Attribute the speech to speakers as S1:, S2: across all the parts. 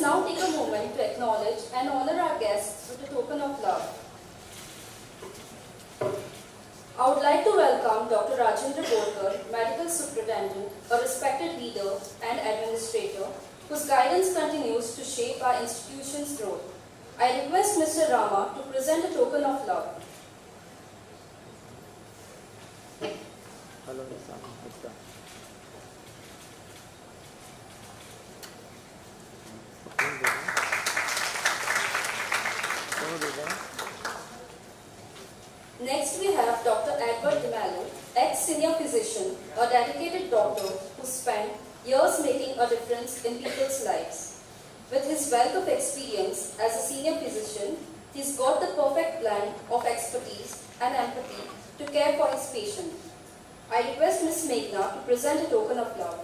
S1: now take a moment to acknowledge and honor our guests with a token of love. I would like to welcome Dr. Rajendra Borkar, Medical Superintendent, a respected leader and administrator, whose guidance continues to shape our institution's growth. I request Mr. Rama to present a token of love. Next we have Dr. Edward DeMello, ex-senior physician, a dedicated doctor who spent years making a difference in people's lives. With his wealth of experience as a senior physician, he's got the perfect blend of expertise and empathy to care for his patient. I request Ms. Meghna to present a token of love.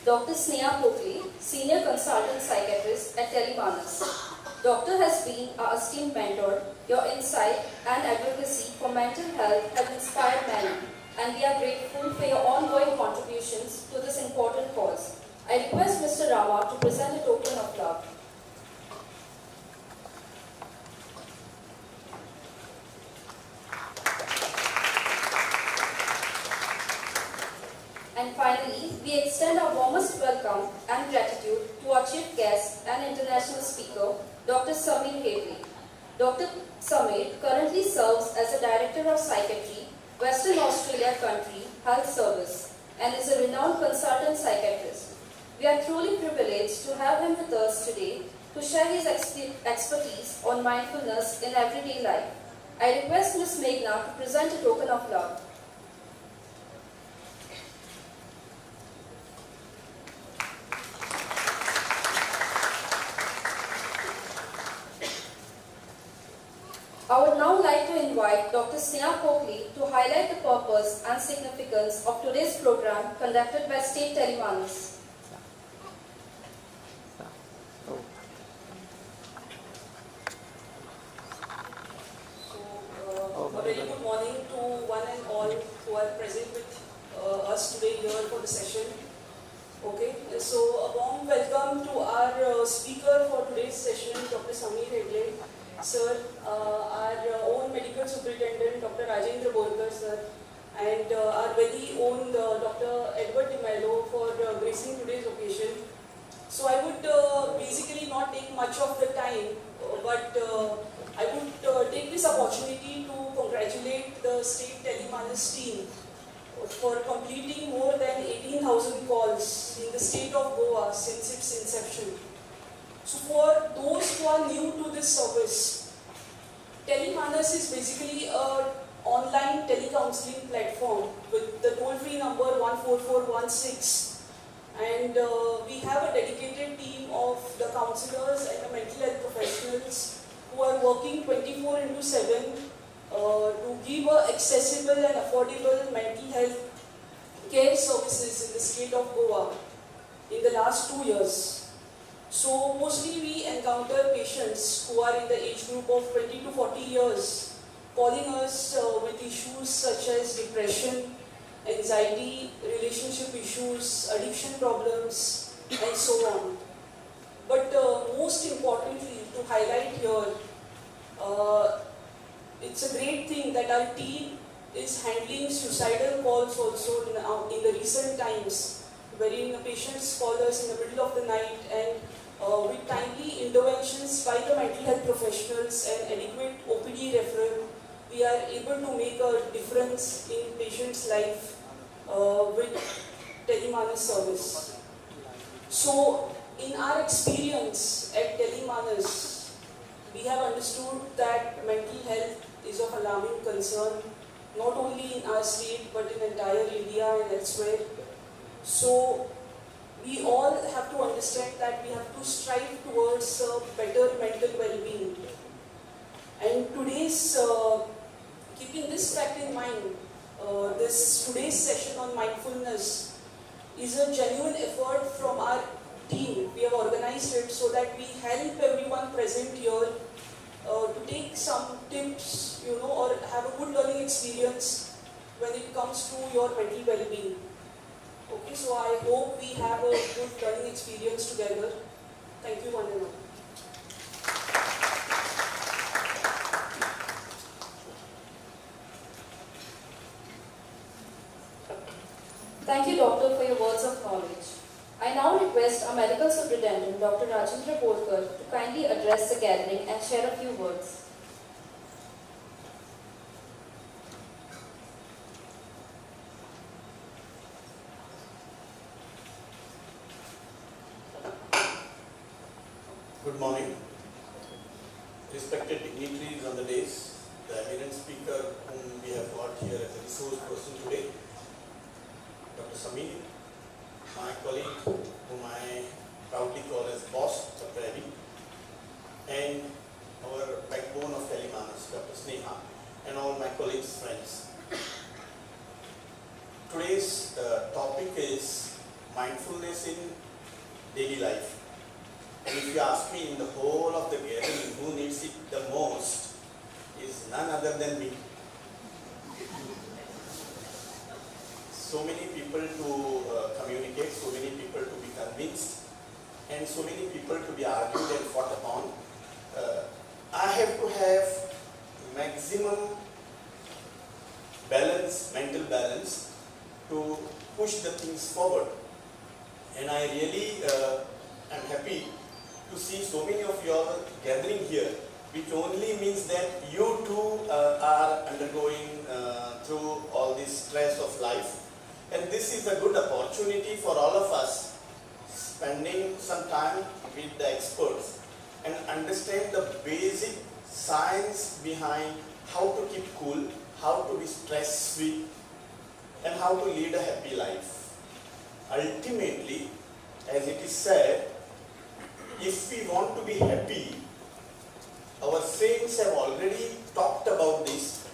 S1: Dr. Sneha Pokli, Senior Consultant Psychiatrist at Tele. Doctor has been our esteemed mentor. Your insight and advocacy for mental health have inspired many, and we are grateful for your ongoing contributions to this important cause. I request Mr. Rama to present a token of love. And finally, we extend our warmest welcome and gratitude to our chief guest and international speaker, Dr. Samir Hedley. Dr. Samir currently serves as the Director of Psychiatry, Western Australia Country Health Service, and is a renowned consultant psychiatrist. We are truly privileged to have him with us today to share his expertise on mindfulness in everyday life. I request Ms. Meghna to present a token of love. I would now like to invite Dr. Sneha Pokli to highlight the purpose and significance of today's program conducted by State Telemanas.
S2: A very good morning to one and all who are present with us today here for the session. Okay, so a warm welcome to our speaker for today's session, Dr. Samir Hedley. Sir, our own medical superintendent, Dr. Rajendra Borkar, sir, and our very own Dr. Edward DeMello for gracing today's occasion. So I would basically not take much of the time, but I would take this opportunity to congratulate the State Telemanas team for completing more than 18,000 calls in the state of Goa since its inception. So for those who are new to this service, Telemanas is basically an online telecounseling platform with the toll-free number 14416, and we have a dedicated team of the counselors and the mental health professionals who are working 24/7 to give accessible and affordable mental health care services in the state of Goa in the last 2 years. So mostly we encounter patients who are in the age group of 20 to 40 years calling us with issues such as depression, anxiety, relationship issues, addiction problems, and so on. But most importantly, to highlight here, it's a great thing that our team is handling suicidal calls also in the recent times, wherein the patients call us in the middle of the night, and with timely interventions by the mental health professionals and adequate OPD referral, we are able to make a difference in patients' life with Telemanas service. So, in our experience at Telemanas, we have understood that mental health is of alarming concern, not only in our state but in entire India and elsewhere. So, we all have to understand that we have to strive towards better mental well-being. And today's, keeping this fact in mind, today's session on mindfulness is a genuine effort from our team. We have organized it so that we help everyone present here to take some tips, or have a good learning experience when it comes to your mental well-being. Okay, so I hope we have a good learning experience together. Thank you, one and all.
S1: Thank you, Doctor, for your words of knowledge. I now request our Medical Superintendent, Dr. Rajendra Bolkar, to kindly address the gathering and share a few words.
S3: Good morning. Respected dignitaries on the dais, the eminent speaker whom we have got here as a resource person today, Dr. Samir, my colleague whom I proudly call as boss, Dr. Eddie, and our backbone of Tele, Dr. Sneha, and all my colleagues, friends. Today's topic is mindfulness in daily life. And if you ask me, in the whole of the gathering, who needs it the most is none other than me. So many people to communicate, so many people to be convinced, and so many people to be argued and fought upon. I have to have maximum balance, mental balance, to push the things forward. And I really am happy to see so many of you all gathering here, which only means that you too are undergoing through all this stress of life. And this is a good opportunity for all of us spending some time with the experts and understand the basic science behind how to keep cool, how to be stress-free, and how to lead a happy life. Ultimately, as it is said, if we want to be happy, our saints have already talked about this,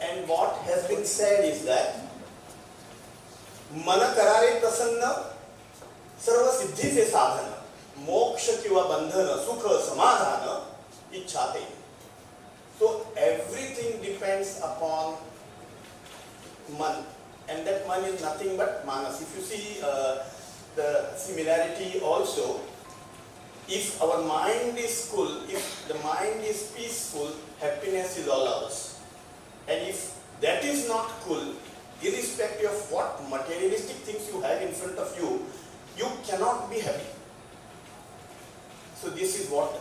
S3: and what has been said is that मन करारे प्रसन्न सर्व सिद्धि से साधन मोक्ष किंवा बंधन सुख समाधान इच्छाते. So everything depends upon man, and that man is nothing but manas. If you see the similarity also, if our mind is cool, if the mind is peaceful, happiness is all ours. And if that is not cool, irrespective of what materialistic things you have in front of you, you cannot be happy. So this is what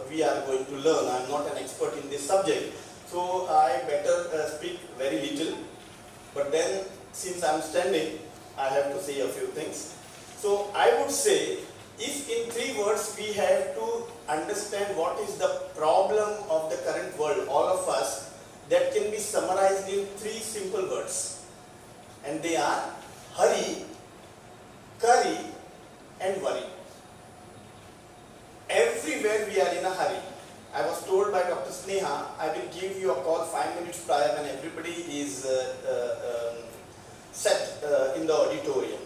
S3: we are going to learn. I am not an expert in this subject, so I better speak very little. But then, since I am standing, I have to say a few things. So I would say, if in 3 words we have to understand what is the problem of the current world, all of us, that can be summarized in 3 simple words. And they are hurry, curry, and worry. Everywhere we are in a hurry. I was told by Dr. Sneha, I will give you a call 5 minutes prior when everybody is set in the auditorium.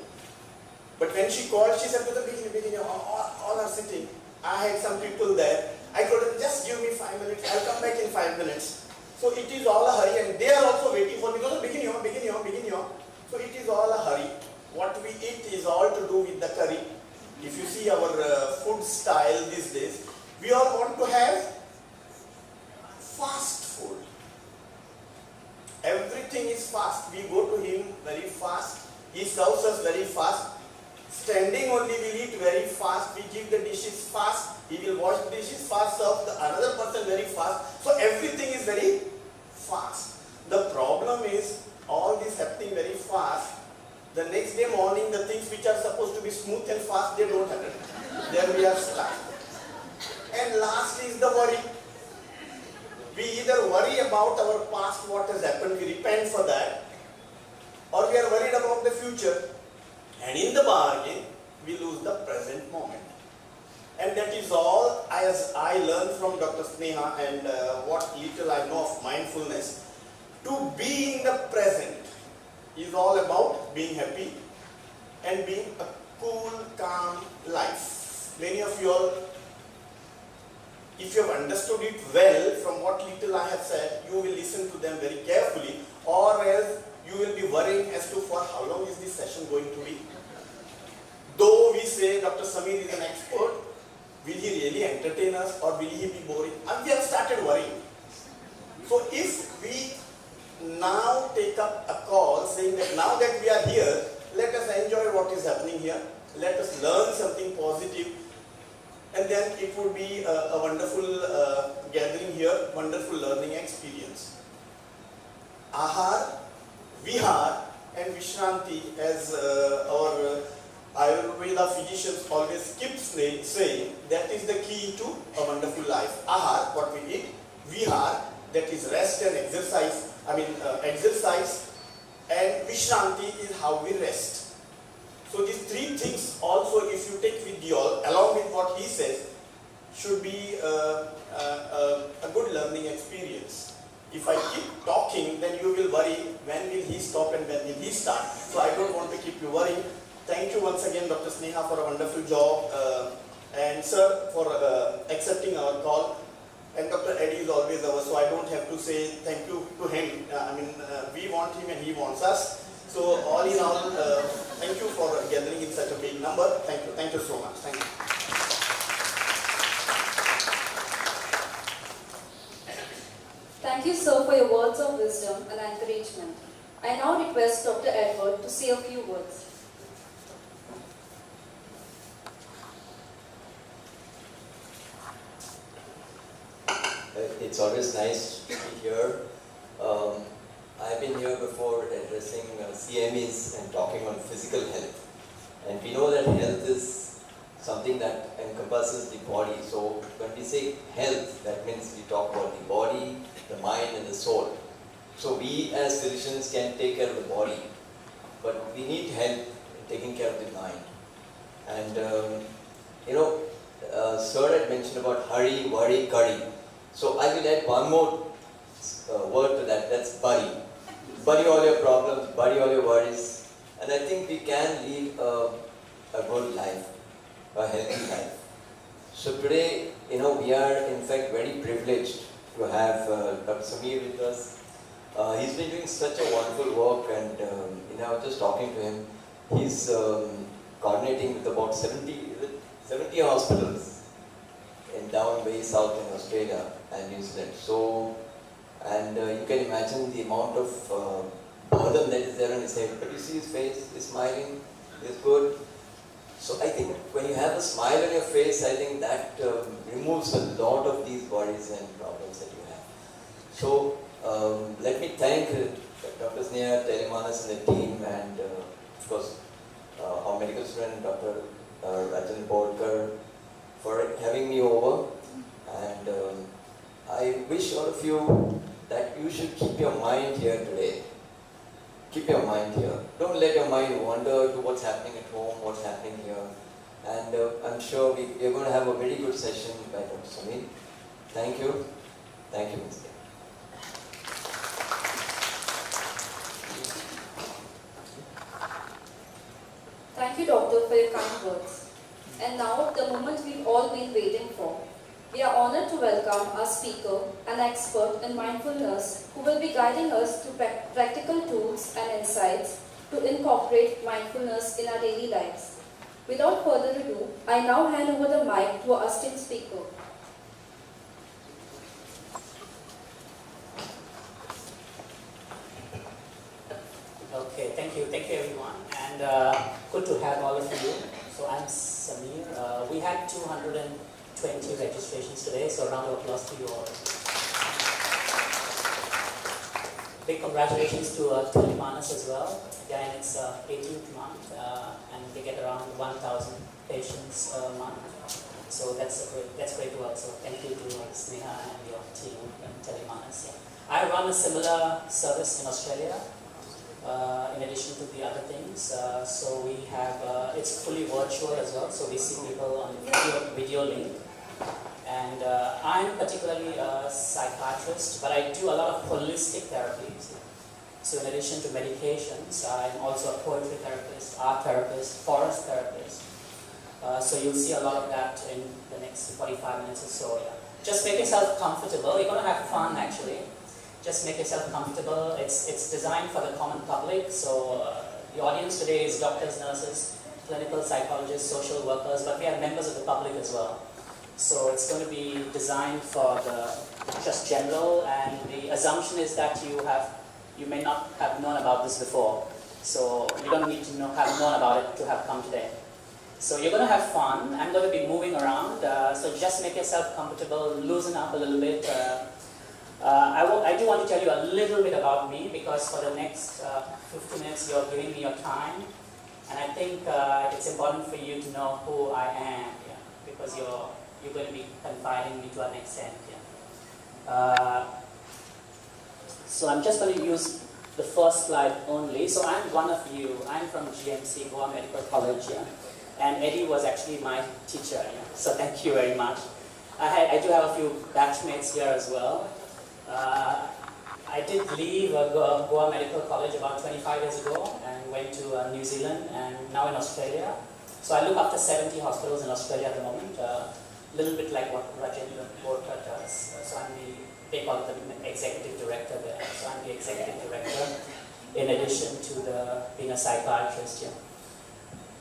S3: But when she called, she said to the beginning, all are sitting. I had some people there. I told them, just give me 5 minutes, I'll come back in 5 minutes. So it is all a hurry, and they are also waiting for me. Begin. So it is all a hurry. What we eat is all to do with the curry. If you see our food style these days, we all want to have fast food. Everything is fast. We go to him very fast. He serves us very fast. Standing only we'll eat very fast. We give the dishes fast. He will wash the dishes fast, serve the another person very fast. So everything is very fast. The problem is all this happening very fast. The next day morning, the things which are supposed to be smooth and fast, they don't happen. There we are stuck. And last is the worry. We either worry about our past, what has happened, we repent for that, or we are worried about the future. And in the bargain, we lose the present moment. And that is all as I learned from Dr. Sneha and what little I know of mindfulness. To be in the present is all about being happy and being a cool, calm life. Many of you all if you have understood it well, from what little I have said, you will listen to them very carefully, or else you will be worrying as to for how long is this session going to be. Though we say Dr. Samir is an expert, will he really entertain us or will he be boring? And we have started worrying. So if we now take up a call saying that now that we are here, let us enjoy what is happening here, let us learn something positive, and then it would be a wonderful gathering here, wonderful learning experience. Ahar, Vihar and Vishranti, as our Ayurveda physicians always keep saying, that is the key to a wonderful life. Ahar, what we eat, Vihar, that is rest and exercise, exercise, and Vishranti is how we rest. So these three things also, if you take with you along with what he says, should be a good learning experience. If I keep talking, then you will worry, when will he stop and when will he start? So I don't want to keep you worrying. Thank you once again, Dr. Sneha, for a wonderful job, and sir, for accepting our call. And Dr. Eddie is always ours, so I don't have to say thank you to him. We want him and he wants us. So all in all, thank you for gathering in such a big number. Thank you so much. Thank you.
S1: Thank you, sir, for your words of wisdom and encouragement. I now request Dr. Edward to say a few words.
S4: It's always nice to be here. I've been here before addressing CMEs and talking on physical health. And we know that health is something that encompasses the body. So when we say health, that means we talk about the body, the mind and the soul. So we as physicians can take care of the body, but we need help in taking care of the mind. And sir had mentioned about hurry, worry, curry. So I will add one more word to that, that's bury. Bury all your problems, bury all your worries, and I think we can lead a good life, a healthy life. So today, we are in fact very privileged to have Dr. Samir with us. He's been doing such a wonderful work, and I was just talking to him. He's coordinating with about 70 hospitals down way south in Australia and New Zealand. So, and you can imagine the amount of burden that is there on his head. But you see his face, he's smiling, he's good. So I think when you have a smile on your face, I think that removes a lot of these worries and problems that you have. So let me thank Dr. Sneha, Tele and the team, and of course our medical student, Dr. Rajan Bodkar, for having me over. And I wish all of you that you should keep your mind here today. Keep your mind here. Don't let your mind wander to what's happening at home, what's happening here. And I'm sure we're going to have a very good session by Dr. Samir. Thank you. Thank you, Mr.
S1: Thank you, Doctor, for your kind words. And now, the moment we've all been waiting for. We are honored to welcome our speaker, an expert in mindfulness, who will be guiding us through practical tools and insights to incorporate mindfulness in our daily lives. Without further ado, I now hand over the mic to our esteemed speaker.
S5: Okay, thank you everyone, and good to have all of you. So I'm Samir. We had 220 registrations today, so a round of applause to you all. Big congratulations to Tele as well. Again, it's 18th month, and they get around 1,000 patients a month. So that's great work. So thank you to Sneha and your team in Tele. Yeah. I run a similar service in Australia. In addition to the other things, so we have, it's fully virtual as well, so we see people on video link. And I'm particularly a psychiatrist, but I do a lot of holistic therapies. So in addition to medications, I'm also a poetry therapist, art therapist, forest therapist. So you'll see a lot of that in the next 45 minutes or so. Yeah. just make yourself comfortable. You're going to have fun actually. Just make yourself comfortable. It's designed for the common public. So the audience today is doctors, nurses, clinical psychologists, social workers, but we have members of the public as well. So it's going to be designed for the just general, and the assumption is that you may not have known about this before. So you don't need to have known about it to have come today. So you're going to have fun. I'm going to be moving around. So just make yourself comfortable, loosen up a little bit. I do want to tell you a little bit about me, because for the next 50 minutes you're giving me your time. And I think it's important for you to know who I am, yeah, because you're going to be confiding me to an extent. Yeah. So I'm just going to use the first slide only. So I'm one of you. I'm from GMC, Goa Medical College. Yeah. And Eddie was actually my teacher. Yeah. So thank you very much. I do have a few batchmates here as well. I did leave Goa Medical College about 25 years ago and went to New Zealand and now in Australia. So I look after 70 hospitals in Australia at the moment, a little bit like what Rajendra Borkar does. So they call it the executive director there. So I'm the executive director in addition to being a psychiatrist. Yeah.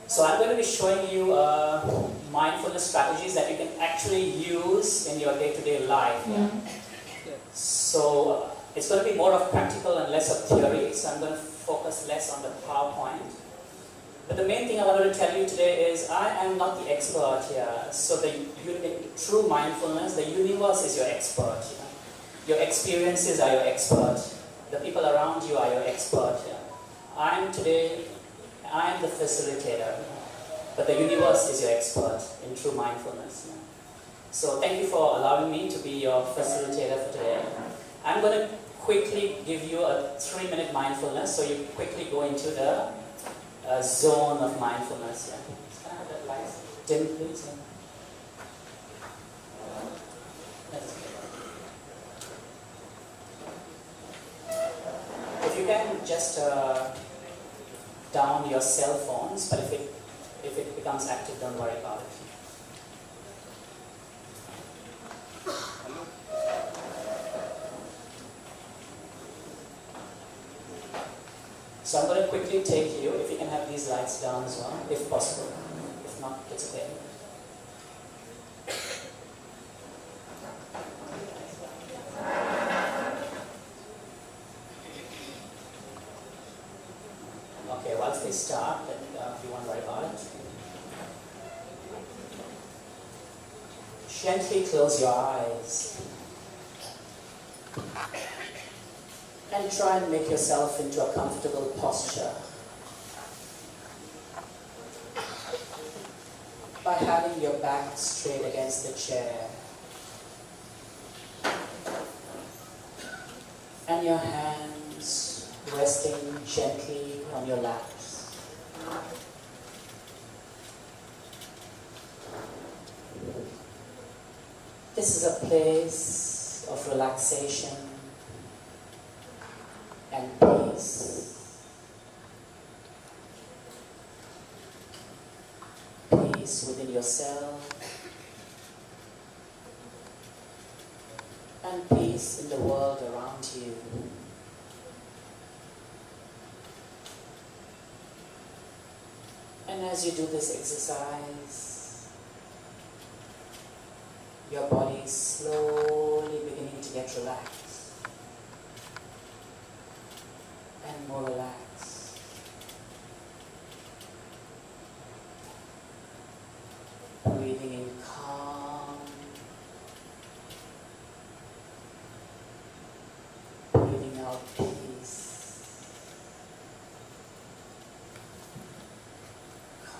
S5: So I'm going to be showing you mindfulness strategies that you can actually use in your day-to-day life. Yeah. So it's going to be more of practical and less of theory, so I'm going to focus less on the PowerPoint. But the main thing I wanted to tell you today is I am not the expert here. So in true mindfulness, the universe is your expert. Your experiences are your expert. The people around you are your expert. I am the facilitator, but the universe is your expert in true mindfulness. So thank you for allowing me to be your facilitator for today. I'm going to quickly give you a 3-minute mindfulness, so you quickly go into the zone of mindfulness. Yeah. Can I have that light dim, please? If you can just down your cell phones, but if it becomes active, don't worry about it. So I'm going to quickly take you, if you can have these lights down as well, if possible. If not, it's okay. Okay, once they start, then you won't worry about it. Gently close your eyes. And try and make yourself into a comfortable posture by having your back straight against the chair and your hands resting gently on your laps. This is a place of relaxation and peace. Peace within yourself and peace in the world around you. And as you do this exercise, your body is slowly beginning to get relaxed. And more relaxed. Breathing in calm. Breathing out peace.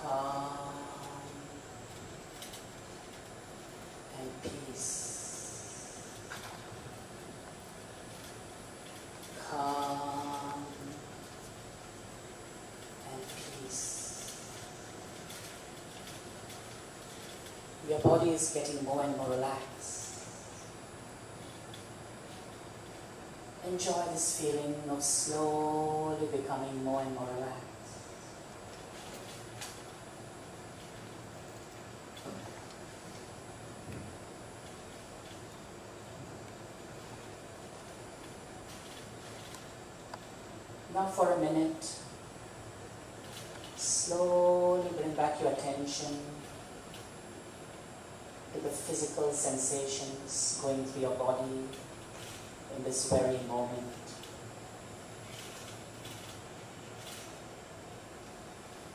S5: Calm and peace. Calm and peace. Your body is getting more and more relaxed. Enjoy this feeling of slowly becoming more and more relaxed. Now for a minute, slowly bring back your attention to the physical sensations going through your body in this very moment.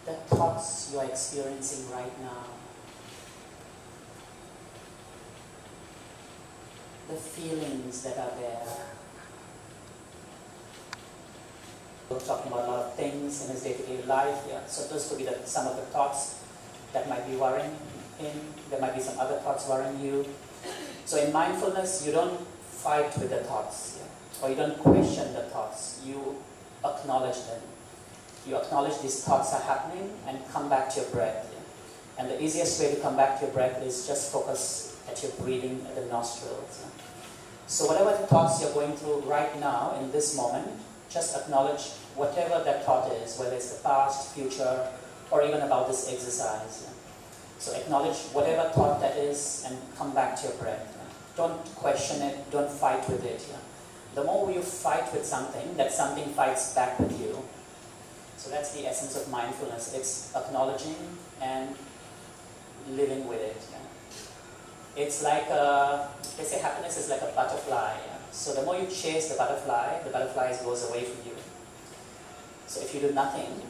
S5: The thoughts you are experiencing right now, the feelings that are there. We're talking about a lot of things in his day-to-day life. Yeah. So those could be some of the thoughts that might be worrying him. There might be some other thoughts worrying you. So in mindfulness, you don't fight with the thoughts, or you don't question the thoughts. You acknowledge them. You acknowledge these thoughts are happening and come back to your breath. And the easiest way to come back to your breath is just focus at your breathing at the nostrils. So whatever the thoughts you're going through right now in this moment, just acknowledge whatever that thought is, whether it's the past, future, or even about this exercise. So acknowledge whatever thought that is and come back to your breath. Don't question it, don't fight with it. The more you fight with something, that something fights back with you. So that's the essence of mindfulness. It's acknowledging and living with it. It's like, they say happiness is like a butterfly. So the more you chase the butterfly goes away from you. So if you do nothing,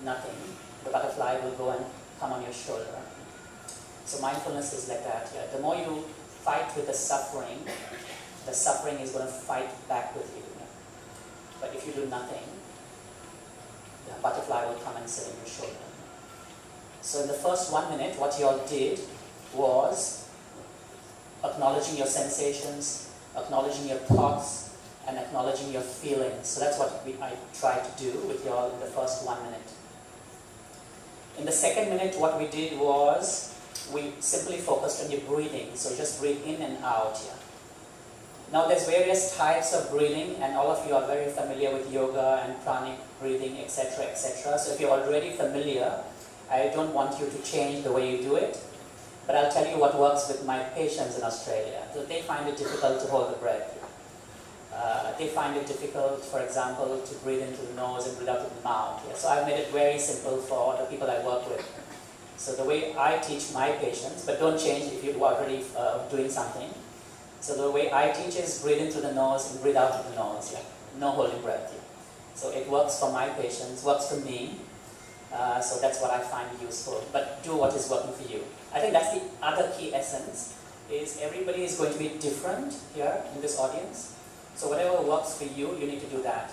S5: the butterfly will go and come on your shoulder. So mindfulness is like that. The more you fight with the suffering is going to fight back with you. But if you do nothing, the butterfly will come and sit on your shoulder. So in the first 1 minute, what you all did was acknowledging your sensations, acknowledging your thoughts, and acknowledging your feelings. So that's what I tried to do with you all in the first 1 minute. In the second minute, what we did was we simply focused on your breathing. So just breathe in and out here. Now there's various types of breathing, and all of you are very familiar with yoga and pranic breathing, etc., etc. So if you're already familiar, I don't want you to change the way you do it, but I'll tell you what works with my patients in Australia. So they find it difficult to hold the breath. They find it difficult, for example, to breathe into the nose and breathe out of the mouth. So I've made it very simple for the people I work with. So the way I teach my patients, but don't change if you're already doing something. So the way I teach is breathe into the nose and breathe out of the nose. No holding breath. So it works for my patients, works for me. So that's what I find useful. But do what is working for you. I think that's the other key essence, is everybody is going to be different here in this audience. So whatever works for you, you need to do that.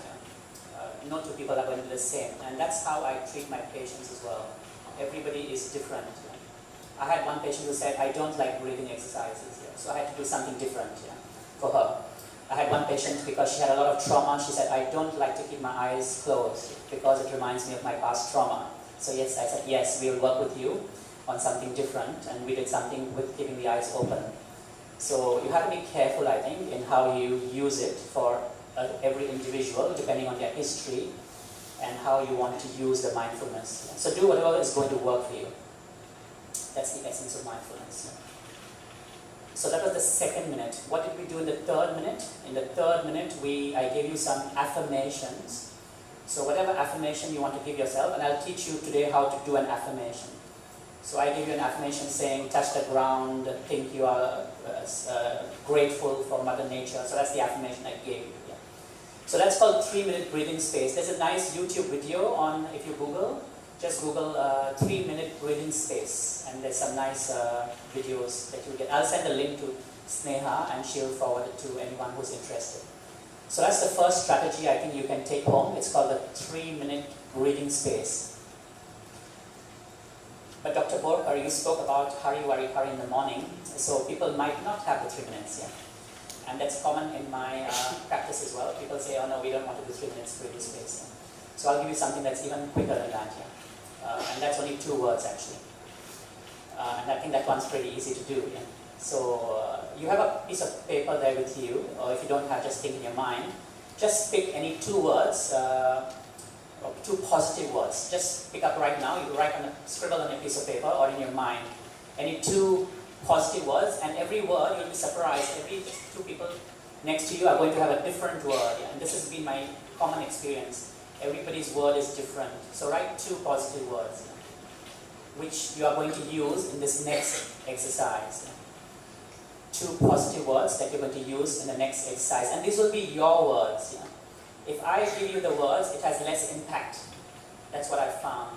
S5: No two people are going to be the same. And that's how I treat my patients as well. Everybody is different. I had one patient who said, I don't like breathing exercises. So I had to do something different for her. I had one patient, because she had a lot of trauma, she said, I don't like to keep my eyes closed because it reminds me of my past trauma. So yes, I said, yes, we will work with you on something different, and we did something with keeping the eyes open. So you have to be careful, I think, in how you use it for every individual, depending on their history and how you want to use the mindfulness. So do whatever is going to work for you. That's the essence of mindfulness. So that was the second minute. What did we do in the third minute? In the third minute, I gave you some affirmations. So whatever affirmation you want to give yourself, and I'll teach you today how to do an affirmation. So I give you an affirmation saying, touch the ground, think you are grateful for Mother Nature. So that's the affirmation I gave you. So that's called 3-minute breathing space. There's a nice YouTube video on, if you Google, just Google 3-minute breathing space, and there's some nice videos that you'll get. I'll send a link to Sneha, and she'll forward it to anyone who's interested. So that's the first strategy I think you can take home. It's called the 3-minute breathing space. But Dr. Borkar, you spoke about hurry, worry, hurry in the morning, so people might not have the 3 minutes yet. And that's common in my practice as well. People say, oh no, we don't want to do 3 minutes breathing space. So I'll give you something that's even quicker than that here. And that's only 2 words actually. And I think that one's pretty easy to do. Yeah? So you have a piece of paper there with you, or if you don't have, just think in your mind. Just pick any 2 words, or 2 positive words. Just pick up right now, you write on scribble on a piece of paper or in your mind. Any 2 positive words, and every word you'll be surprised. Every 2 people next to you are going to have a different word. Yeah? And this has been my common experience. Everybody's word is different. So write 2 positive words, which you are going to use in this next exercise. 2 positive words that you're going to use in the next exercise. And these will be your words. If I give you the words, it has less impact. That's what I found.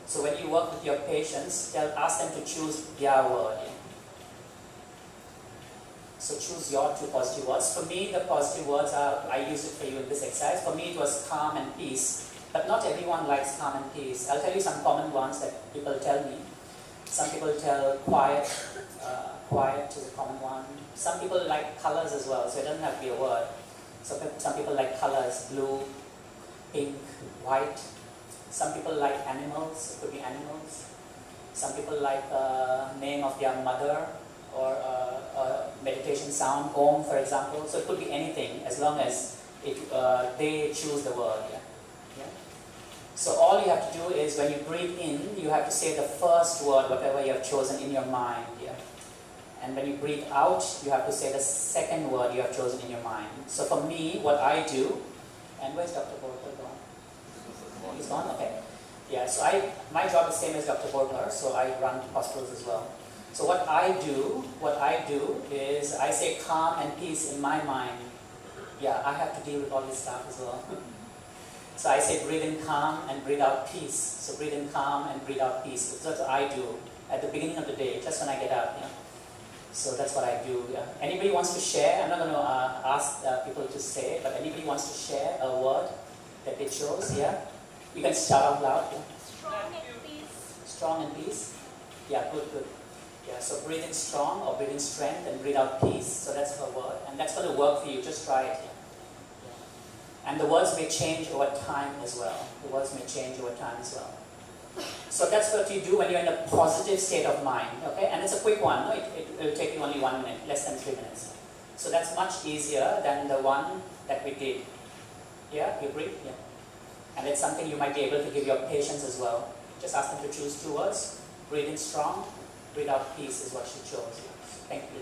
S5: So when you work with your patients, ask them to choose their word. So choose your 2 positive words. For me, the positive words are, I used it for you in this exercise. For me, it was calm and peace. But not everyone likes calm and peace. I'll tell you some common ones that people tell me. Some people tell quiet. Quiet is a common one. Some people like colors as well, so it doesn't have to be a word. So some people like colors, blue, pink, white. Some people like animals, it could be animals. Some people like name of their mother, or a meditation sound, Om for example. So it could be anything as long as they choose the word. Yeah? So all you have to do is when you breathe in, you have to say the first word, whatever you have chosen in your mind. Yeah? And when you breathe out, you have to say the second word you have chosen in your mind. So for me, what I do, and where's Dr. Bortler gone? He's gone? Okay. Yeah, so my job is same as Dr. Bortler, so I run hospitals as well. So what I do is I say calm and peace in my mind. Yeah, I have to deal with all this stuff as well. So I say breathe in calm and breathe out peace. So breathe in calm and breathe out peace. That's what I do at the beginning of the day, just when I get up. Yeah. So that's what I do. Yeah. Anybody wants to share? I'm not going to ask people to say, but anybody wants to share a word that they chose? Yeah. You can shout out loud. Yeah.
S6: Strong and peace.
S5: Strong and peace. Yeah. Good. Yeah. So breathe in strong or breathe in strength and breathe out peace. So that's her word, and that's going to work for you. Just try it. Yeah. And the words may change over time as well. The words may change over time as well. So that's what you do when you're in a positive state of mind, okay? And it's a quick one, no? It will take you only 1 minute, less than 3 minutes. So that's much easier than the one that we did. Yeah, you agree? Yeah. And it's something you might be able to give your patients as well. Just ask them to choose 2 words. Breathe in strong, breathe out peace is what she chose. Thank you,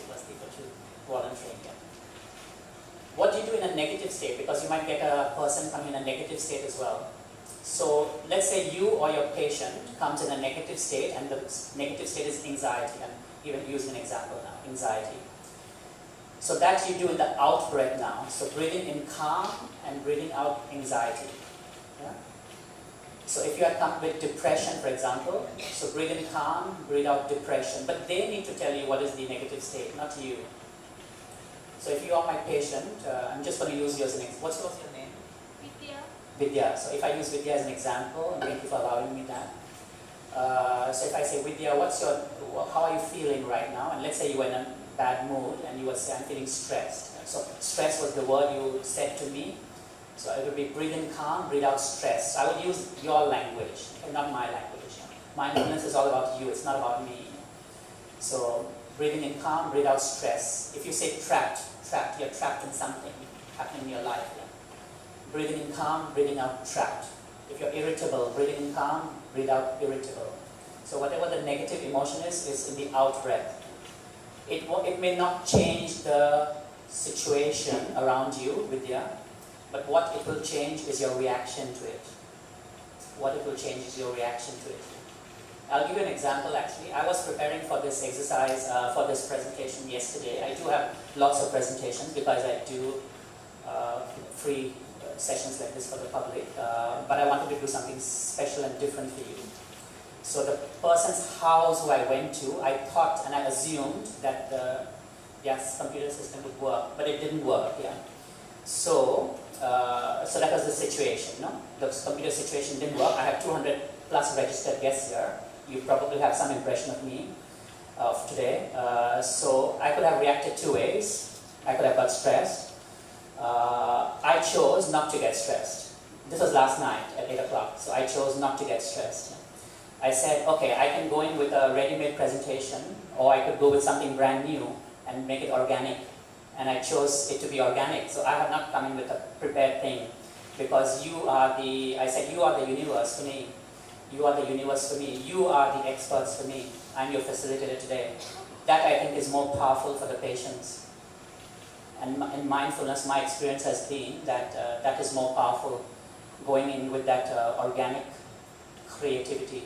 S5: Plasti, for volunteering. Yeah. What do you do in a negative state? Because you might get a person coming in a negative state as well. So let's say you or your patient comes in a negative state, and the negative state is anxiety. I'm even using an example now, anxiety. So that you do in the out breath now. So breathing in calm and breathing out anxiety. Yeah? So if you are come with depression, for example, so breathe in calm, breathe out depression. But they need to tell you what is the negative state, not you. So if you are my patient, I'm just going to use you as an example. What's your name? Vidya. So if I use Vidya as an example, and thank you for allowing me that. So if I say, Vidya, how are you feeling right now? And let's say you were in a bad mood and you would say, I'm feeling stressed. So stress was the word you said to me. So it would be breathe in calm, breathe out stress. So I would use your language, and not my language. Mindfulness is all about you, it's not about me. So breathing in calm, breathe out stress. If you say trapped, you're trapped in something happening in your life. Breathing in calm, breathing out trapped. If you're irritable, breathing in calm, breathe out irritable. So whatever the negative emotion is in the out breath. It may not change the situation around you, Vidya, but what it will change is your reaction to it. What it will change is your reaction to it. I'll give you an example actually. I was preparing for this exercise, for this presentation yesterday. I do have lots of presentations because I do free sessions like this for the public, but I wanted to do something special and different for you. So the person's house who I went to, I thought and I assumed that the computer system would work, but it didn't work. Yeah. So that was the situation. No, the computer situation didn't work. I have 200 plus registered guests here. You probably have some impression of me of today. So I could have reacted 2 ways. I could have got stressed. I chose not to get stressed. This was last night at 8 o'clock, so I chose not to get stressed. I said, okay, I can go in with a ready-made presentation, or I could go with something brand new and make it organic. And I chose it to be organic, so I have not come in with a prepared thing, because I said, you are the universe for me. You are the universe for me. You are the experts for me. I'm your facilitator today. That I think is more powerful for the patients. And in mindfulness, my experience has been that that is more powerful going in with that organic creativity.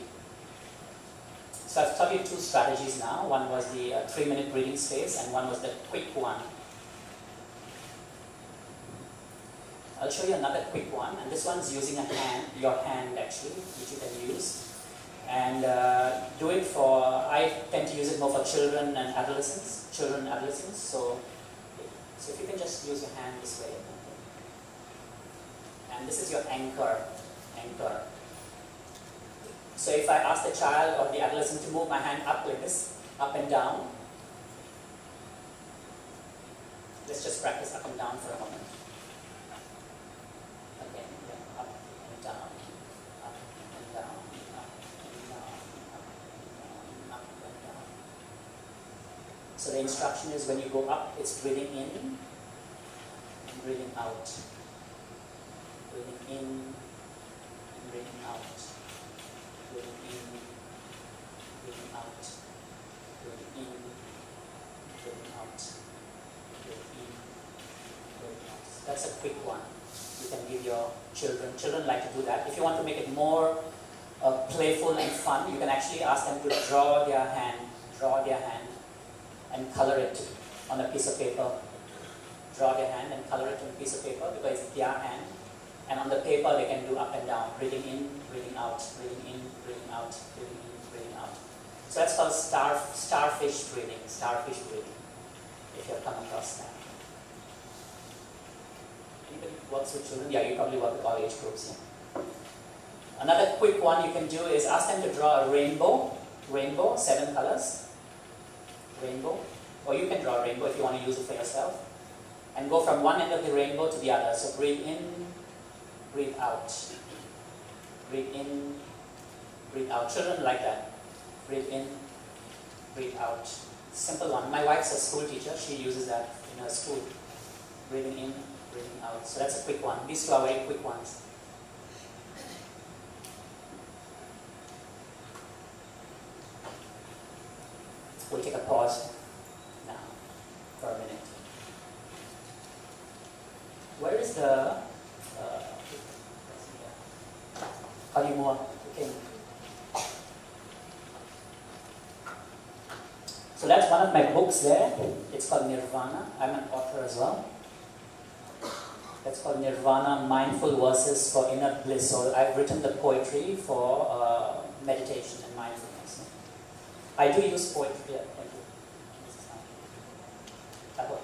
S5: So I've taught you two strategies now. One was the 3-minute breathing space, and one was the quick one. I'll show you another quick one, and this one's using your hand actually, which you can use. And do it for, I tend to use it more for children and adolescents. So if you can just use your hand this way. And this is your anchor. So if I ask the child or the adolescent to move my hand up like this, up and down, let's just practice up and down for a moment. Again, yeah, up and down, up and down, up and down, up and down. So the instruction is when you go up, it's breathing in and breathing out. Breathing in and breathing out. Breathing in, breathing out. Breathing in, breathing out. Breathing in, breathing out. That's a quick one. You can give your children. Children like to do that. If you want to make it more playful and fun, you can actually ask them to draw their hand, and color it on a piece of paper. Draw their hand and color it on a piece of paper because it's their hand. And on the paper they can do up and down, breathing in, breathing out, breathing in, breathing out, breathing in, breathing out. So that's called starfish breathing, if you have come across that. Anybody works with children? Yeah, you probably work with all age groups. Yeah. Another quick one you can do is ask them to draw a rainbow, 7 colors, rainbow, or you can draw a rainbow if you want to use it for yourself, and go from one end of the rainbow to the other. So breathe in, breathe out, breathe in, breathe out. Children like that. Breathe in, breathe out. Simple one. My wife's a school teacher. She uses that in her school. Breathing in, breathing out. So that's a quick one. These two are very quick ones. We'll take a pause now for a minute. Where is the okay. So that's one of my books there. It's called Nirvana. I'm an author as well. That's called Nirvana, Mindful Verses for Inner Bliss. So I've written the poetry for meditation and mindfulness. I do use poetry. Yeah, thank you. I hope.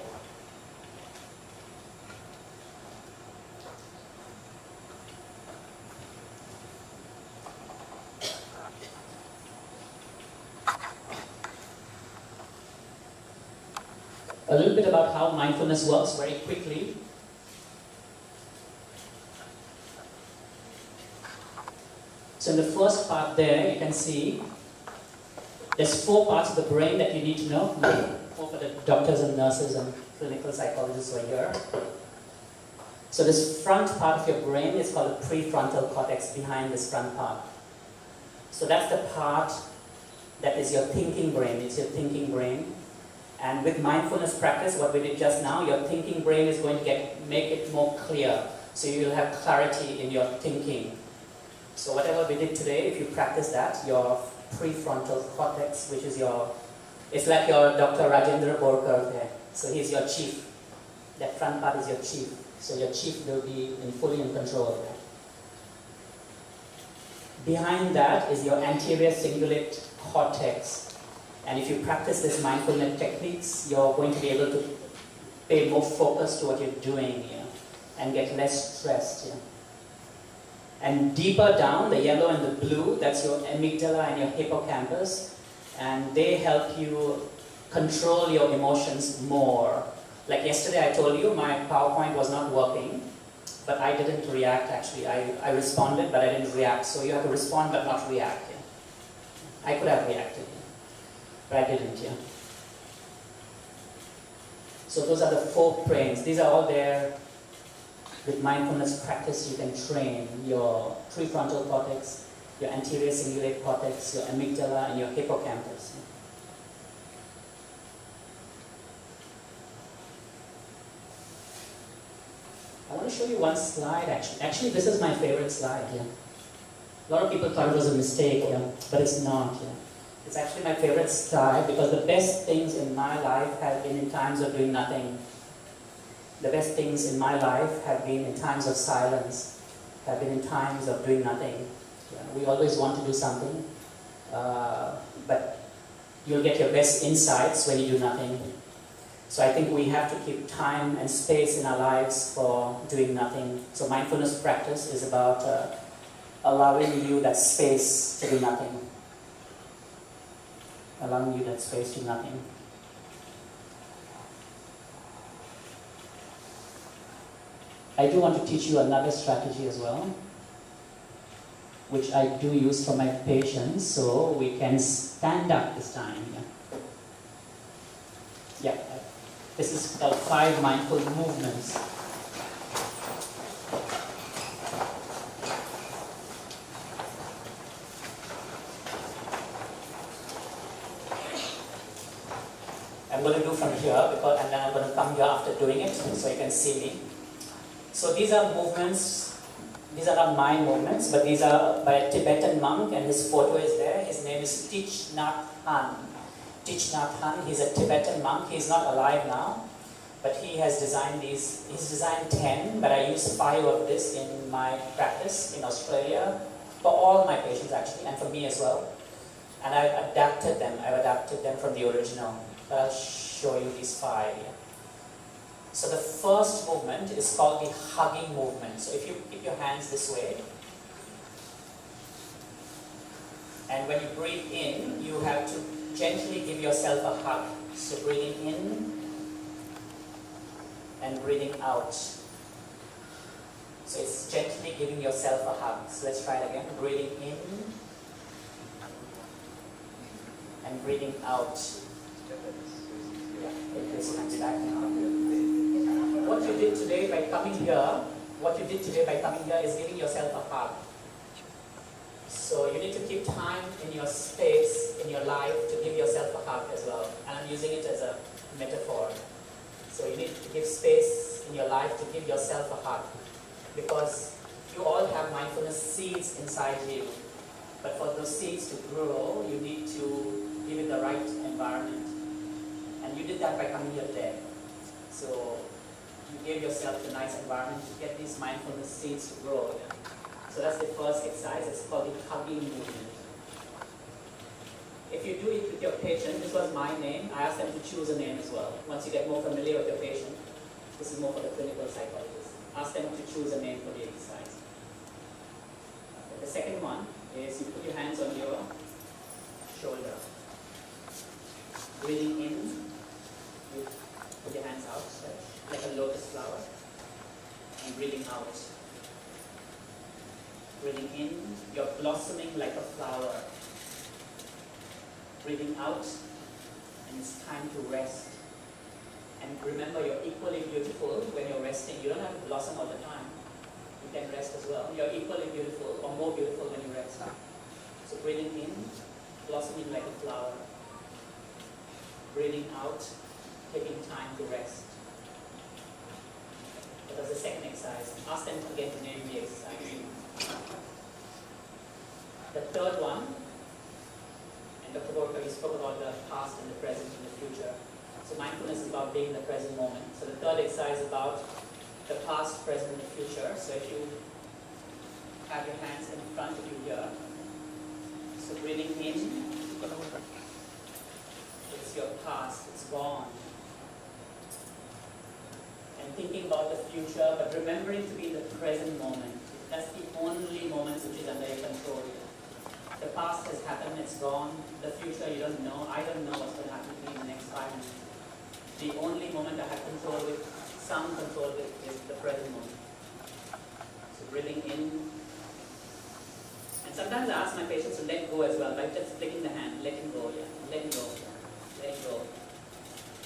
S5: A little bit about how mindfulness works very quickly. So in the first part there, you can see there's 4 parts of the brain that you need to know. More for the doctors and nurses and clinical psychologists who are here. So this front part of your brain is called the prefrontal cortex, behind this front part. So that's the part that is your thinking brain. It's your thinking brain. And with mindfulness practice, what we did just now, your thinking brain is going to make it more clear. So you'll have clarity in your thinking. So whatever we did today, if you practice that, your prefrontal cortex, which is it's like your Dr. Rajendra Borkar there. So he's your chief. That front part is your chief. So your chief will be fully in control of that. Behind that is your anterior cingulate cortex. And if you practice this mindfulness techniques, you're going to be able to pay more focus to what you're doing here and get less stressed here. And deeper down, the yellow and the blue, that's your amygdala and your hippocampus, and they help you control your emotions more. Like yesterday I told you, my PowerPoint was not working, but I didn't react actually. I responded, but I didn't react. So you have to respond but not react. Yeah. I could have reacted. But I didn't, yeah. So those are the 4 brains. These are all there. With mindfulness practice, you can train your prefrontal cortex, your anterior cingulate cortex, your amygdala, and your hippocampus. I want to show you one slide actually. Actually, this is my favorite slide, yeah. A lot of people thought it was a mistake, yeah, but it's not, yeah. It's actually my favorite slide because the best things in my life have been in times of doing nothing. The best things in my life have been in times of silence, have been in times of doing nothing. Yeah, we always want to do something, but you'll get your best insights when you do nothing. So I think we have to keep time and space in our lives for doing nothing. So mindfulness practice is about allowing you that space to do nothing. Allowing you that space to do nothing. I do want to teach you another strategy as well, which I do use for my patients, so we can stand up this time. Yeah. This is called 5 mindful movements. I'm going to do from here, and then I'm going to come here after doing it, so you can see me. So these are movements, these are not my movements, but these are by a Tibetan monk, and his photo is there. His name is Thich Nhat Hanh. Thich Nhat Hanh, he's a Tibetan monk. He's not alive now, but he has designed these. He's designed 10, but I use 5 of this in my practice in Australia, for all my patients actually, and for me as well. And I've adapted them from the original. But I'll show you these 5. So the first movement is called the hugging movement. So if you keep your hands this way, and when you breathe in, you have to gently give yourself a hug. So breathing in and breathing out. So it's gently giving yourself a hug. So let's try it again. Breathing in and breathing out. Yeah, this hands back now. What you did today by coming here is giving yourself a hug. So you need to keep time in your space, in your life, to give yourself a hug as well. And I'm using it as a metaphor. So you need to give space in your life to give yourself a hug. Because you all have mindfulness seeds inside you. But for those seeds to grow, you need to give it the right environment. And you did that by coming here today. So you gave yourself a nice environment to get these mindfulness seeds to grow. So that's the first exercise. It's called the hugging movement. If you do it with your patient, this was my name. I ask them to choose a name as well. Once you get more familiar with your patient, this is more for the clinical psychologist. Ask them to choose a name for the exercise. The second one is you put your hands on your shoulder. Breathing in, you put your hands out, like a lotus flower, and breathing out. Breathing in, you're blossoming like a flower. Breathing out, and it's time to rest. And remember, you're equally beautiful when you're resting. You don't have to blossom all the time. You can rest as well. You're equally beautiful, or more beautiful when you rest. So breathing in, blossoming like a flower. Breathing out, taking time to rest. That was the second exercise. Ask them again to name the exercise. The third one, and Dr. Borka, you spoke about the past and the present and the future. So mindfulness is about being in the present moment. So the third exercise is about the past, present, and the future. So if you have your hands in front of you here, so breathing in, it's your past, it's gone. And thinking about the future, but remembering to be in the present moment. That's the only moment which is under your control. The past has happened, it's gone. The future, you don't know. I don't know what's going to happen to me in the next 5 minutes. The only moment I have control with, some control with, is the present moment. So breathing in. And sometimes I ask my patients to let go as well, by just flicking the hand, letting go, yeah. Letting go, yeah. Letting go.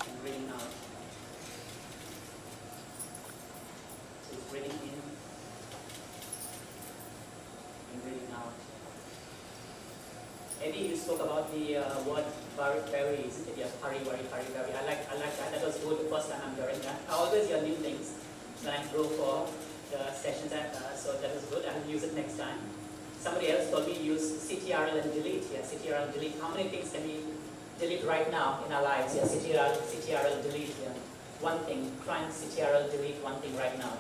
S5: And breathing out. So it's breathing in. And breathing out. Eddie, you spoke about the word very, isn't it? Yeah, hari, worry, very. I like that. That was good the first time I'm hearing that. I always hear new things. when I drove for the sessions, so that was good. I will use it next time. Somebody else told me use CTRL and delete. Yeah, CTRL delete. How many things can we delete right now in our lives? Yeah, CTRL delete. Yeah. One thing. Try and CTRL delete one thing right now.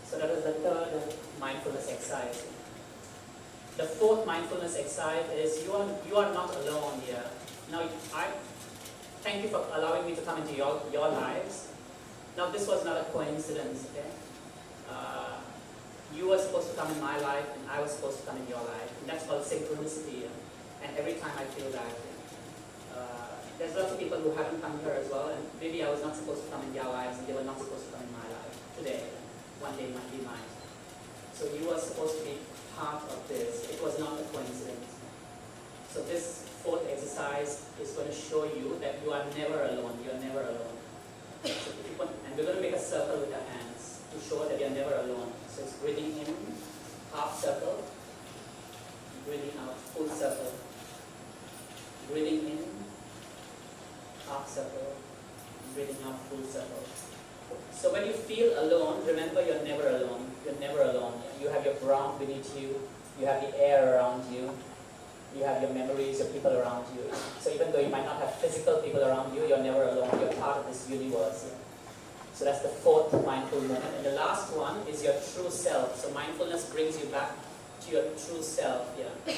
S5: So that was the third mindfulness exercise. The fourth mindfulness exercise is you are not alone here. Now, I thank you for allowing me to come into your lives. Now, this was not a coincidence. Okay? You were supposed to come in my life, and I was supposed to come in your life. And that's called synchronicity. And every time I feel that, there's lots of people who haven't come here as well, and maybe I was not supposed to come in their lives, and they were not supposed to come in my life today. One day might be mine. So you were supposed to be part of this. It was not a coincidence. So this fourth exercise is going to show you that you are never alone. You are never alone. So and we're going to make a circle with our hands to show that you're never alone. So it's breathing in, half circle, breathing out, full circle, breathing in, half circle, breathing out, full circle. So when you feel alone, remember you're never alone. You're never alone. You have your ground beneath you, you have the air around you, you have your memories, your people around you. So even though you might not have physical people around you, you're never alone. You're part of this universe. So that's the fourth mindful moment. And the last one is your true self. So mindfulness brings you back to your true self. Yeah.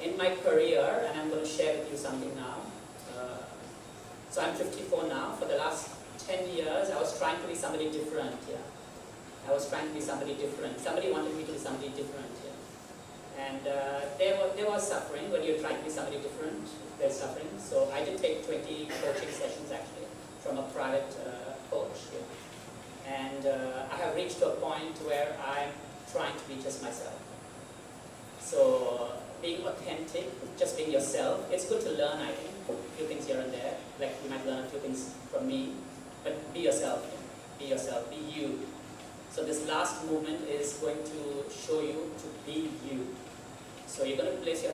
S5: In my career, and I'm going to share with you something now. So I'm 54 now. For the last 10 years, I was trying to be somebody different. Yeah. I was trying to be somebody different. Somebody wanted me to be somebody different. Yeah. And there was suffering. When you're trying to be somebody different, there's suffering. So I did take 20 coaching sessions actually from a private coach. Yeah. And I have reached to a point where I'm trying to be just myself. So being authentic, just being yourself, it's good to learn, I think, a few things here and there. Like you might learn a few things from me, but be yourself. Be yourself, be you. So this last movement is going to show you to be you. So you're going to place your